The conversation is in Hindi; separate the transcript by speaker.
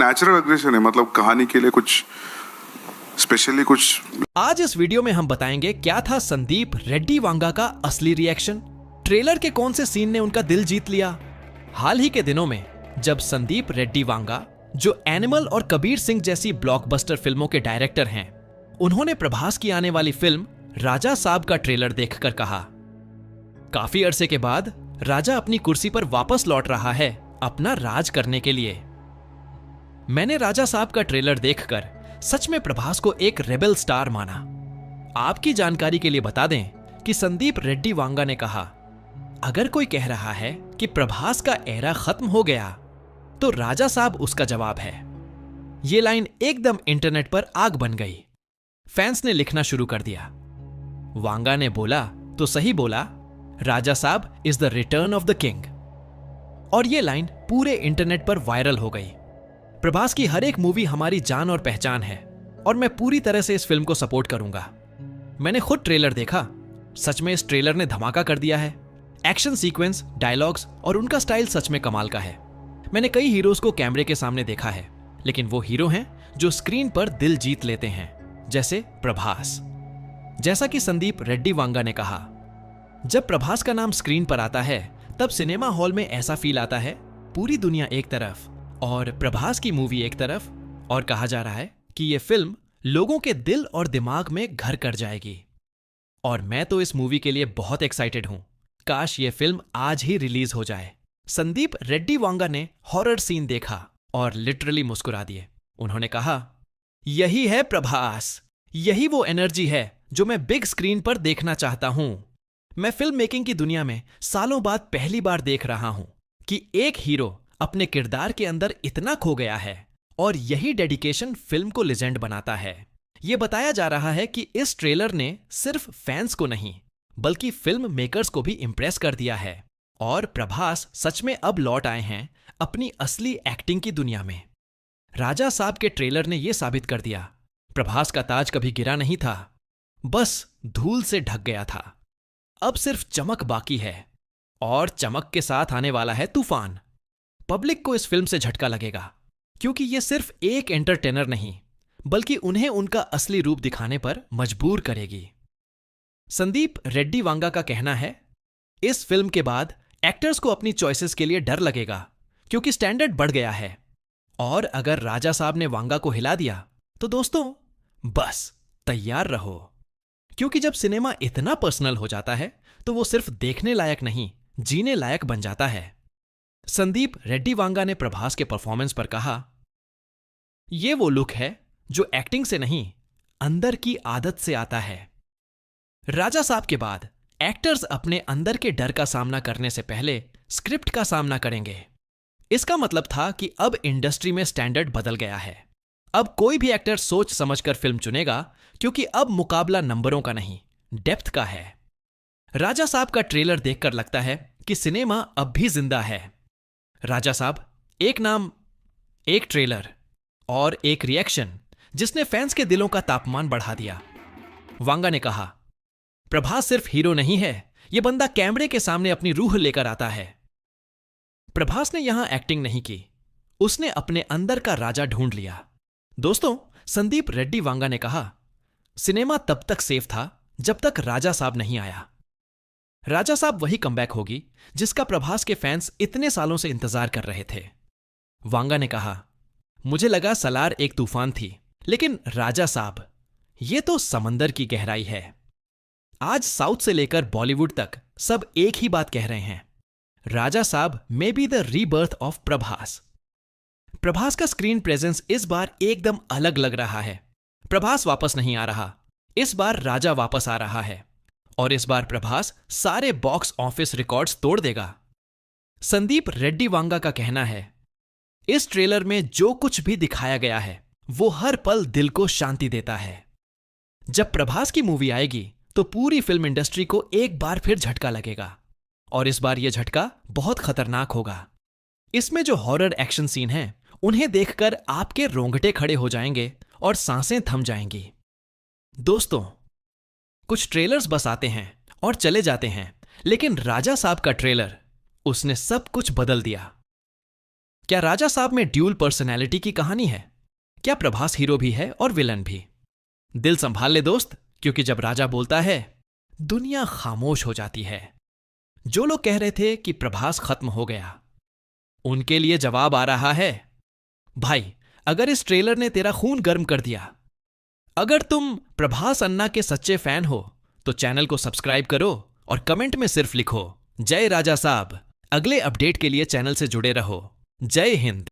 Speaker 1: नेचुरल एग्रेशन है, मतलब कहानी के लिए कुछ स्पेशली कुछ।
Speaker 2: आज इस वीडियो में हम बताएंगे क्या था संदीप रेड्डी वांगा का असली रिएक्शन, ट्रेलर के कौन से सीन ने उनका दिल जीत लिया। हाल ही के दिनों में जब संदीप रेड्डी वांगा, जो एनिमल और कबीर सिंह जैसी ब्लॉकबस्टर फिल्मों के डायरेक्टर हैं, उन्होंने प्रभास की आने वाली फिल्म राजा साहब का ट्रेलर देखकर कहा, काफी अरसे के बाद राजा अपनी कुर्सी पर वापस लौट रहा है अपना राज करने के लिए। मैंने राजा साहब का ट्रेलर देखकर सच में प्रभास को एक रेबल स्टार माना। आपकी जानकारी के लिए बता दें कि संदीप रेड्डी वांगा ने कहा, अगर कोई कह रहा है कि प्रभास का एरा खत्म हो गया तो राजा साहब उसका जवाब है। यह लाइन एकदम इंटरनेट पर आग बन गई। फैंस ने लिखना शुरू कर दिया, वांगा ने बोला तो सही बोला, राजा साहब is the return of the king. और यह लाइन पूरे इंटरनेट पर वायरल हो गई। प्रभास की हर एक मूवी हमारी जान और पहचान है और मैं पूरी तरह से इस फिल्म को सपोर्ट करूंगा। मैंने खुद ट्रेलर देखा, सच में इस ट्रेलर ने धमाका कर दिया है। एक्शन सीक्वेंस, डायलॉग्स और उनका स्टाइल सच में कमाल का है। मैंने कई हीरोज को कैमरे के सामने देखा है, लेकिन वो हीरो हैं जो स्क्रीन पर दिल जीत लेते हैं, जैसे प्रभास। जैसा कि संदीप रेड्डी वांगा ने कहा, जब प्रभास का नाम स्क्रीन पर आता है तब सिनेमा हॉल में ऐसा फील आता है पूरी दुनिया एक तरफ और प्रभास की मूवी एक तरफ, और कहा जा रहा है कि यह फिल्म लोगों के दिल और दिमाग में घर कर जाएगी। और मैं तो इस मूवी के लिए बहुत एक्साइटेड हूं। काश यह फिल्म आज ही रिलीज हो जाए। संदीप रेड्डी वांगा ने हॉरर सीन देखा और लिटरली मुस्कुरा दिए। उन्होंने कहा, यही है प्रभास, यही वो एनर्जी है जो मैं बिग स्क्रीन पर देखना चाहता हूं। मैं फिल्म मेकिंग की दुनिया में सालों बाद पहली बार देख रहा हूं कि एक हीरो अपने किरदार के अंदर इतना खो गया है, और यही डेडिकेशन फिल्म को लेजेंड बनाता है। यह बताया जा रहा है कि इस ट्रेलर ने सिर्फ फैंस को नहीं बल्कि फिल्म मेकर्स को भी इंप्रेस कर दिया है, और प्रभास सच में अब लौट आए हैं अपनी असली एक्टिंग की दुनिया में। राजा साहब के ट्रेलर ने यह साबित कर दिया, प्रभास का ताज कभी गिरा नहीं था, बस धूल से ढक गया था। अब सिर्फ चमक बाकी है, और चमक के साथ आने वाला है तूफान। पब्लिक को इस फिल्म से झटका लगेगा, क्योंकि यह सिर्फ एक एंटरटेनर नहीं बल्कि उन्हें उनका असली रूप दिखाने पर मजबूर करेगी। संदीप रेड्डी वांगा का कहना है, इस फिल्म के बाद एक्टर्स को अपनी चॉइसेस के लिए डर लगेगा, क्योंकि स्टैंडर्ड बढ़ गया है। और अगर राजा साहब ने वांगा को हिला दिया तो दोस्तों बस तैयार रहो, क्योंकि जब सिनेमा इतना पर्सनल हो जाता है तो वो सिर्फ देखने लायक नहीं, जीने लायक बन जाता है। संदीप रेड्डी वांगा ने प्रभास के परफॉर्मेंस पर कहा, यह वो लुक है जो एक्टिंग से नहीं अंदर की आदत से आता है। राजा साहब के बाद एक्टर्स अपने अंदर के डर का सामना करने से पहले स्क्रिप्ट का सामना करेंगे। इसका मतलब था कि अब इंडस्ट्री में स्टैंडर्ड बदल गया है। अब कोई भी एक्टर सोच समझकर फिल्म चुनेगा, क्योंकि अब मुकाबला नंबरों का नहीं, डेप्थ का है। राजा साहब का ट्रेलर देखकर लगता है कि सिनेमा अब भी जिंदा है। राजा साहब, एक नाम, एक ट्रेलर और एक रिएक्शन जिसने फैंस के दिलों का तापमान बढ़ा दिया। वांगा ने कहा, प्रभास सिर्फ हीरो नहीं है, यह बंदा कैमरे के सामने अपनी रूह लेकर आता है। प्रभास ने यहां एक्टिंग नहीं की, उसने अपने अंदर का राजा ढूंढ लिया। दोस्तों, संदीप रेड्डी वांगा ने कहा, सिनेमा तब तक सेफ था जब तक राजा साहब नहीं आया। राजा साहब वही कमबैक होगी जिसका प्रभास के फैंस इतने सालों से इंतजार कर रहे थे। वांगा ने कहा, मुझे लगा सलार एक तूफान थी, लेकिन राजा साहब, ये तो समंदर की गहराई है। आज साउथ से लेकर बॉलीवुड तक सब एक ही बात कह रहे हैं, राजा साहब may be the rebirth of Prabhas. Prabhas का स्क्रीन प्रेजेंस इस बार एकदम अलग लग रहा है। प्रभास वापस नहीं आ रहा, इस बार राजा वापस आ रहा है, और इस बार प्रभास सारे बॉक्स ऑफिस रिकॉर्ड्स तोड़ देगा। संदीप रेड्डी वांगा का कहना है, इस ट्रेलर में जो कुछ भी दिखाया गया है वो हर पल दिल को शांति देता है। जब प्रभास की मूवी आएगी तो पूरी फिल्म इंडस्ट्री को एक बार फिर झटका लगेगा, और इस बार यह झटका बहुत खतरनाक होगा। इसमें जो हॉरर एक्शन सीन हैं, उन्हें देखकर आपके रोंगटे खड़े हो जाएंगे और सांसें थम जाएंगी। दोस्तों, कुछ ट्रेलर्स बस आते हैं और चले जाते हैं, लेकिन राजा साहब का ट्रेलर, उसने सब कुछ बदल दिया। क्या राजा साहब में ड्यूल पर्सनैलिटी की कहानी है? क्या प्रभास हीरो भी है और विलन भी? दिल संभाल ले दोस्त, क्योंकि जब राजा बोलता है दुनिया खामोश हो जाती है। जो लोग कह रहे थे कि प्रभास खत्म हो गया, उनके लिए जवाब आ रहा है। भाई, अगर इस ट्रेलर ने तेरा खून गर्म कर दिया, अगर तुम प्रभास अन्ना के सच्चे फैन हो, तो चैनल को सब्सक्राइब करो और कमेंट में सिर्फ लिखो जय राजा साहब। अगले अपडेट के लिए चैनल से जुड़े रहो। जय हिंद।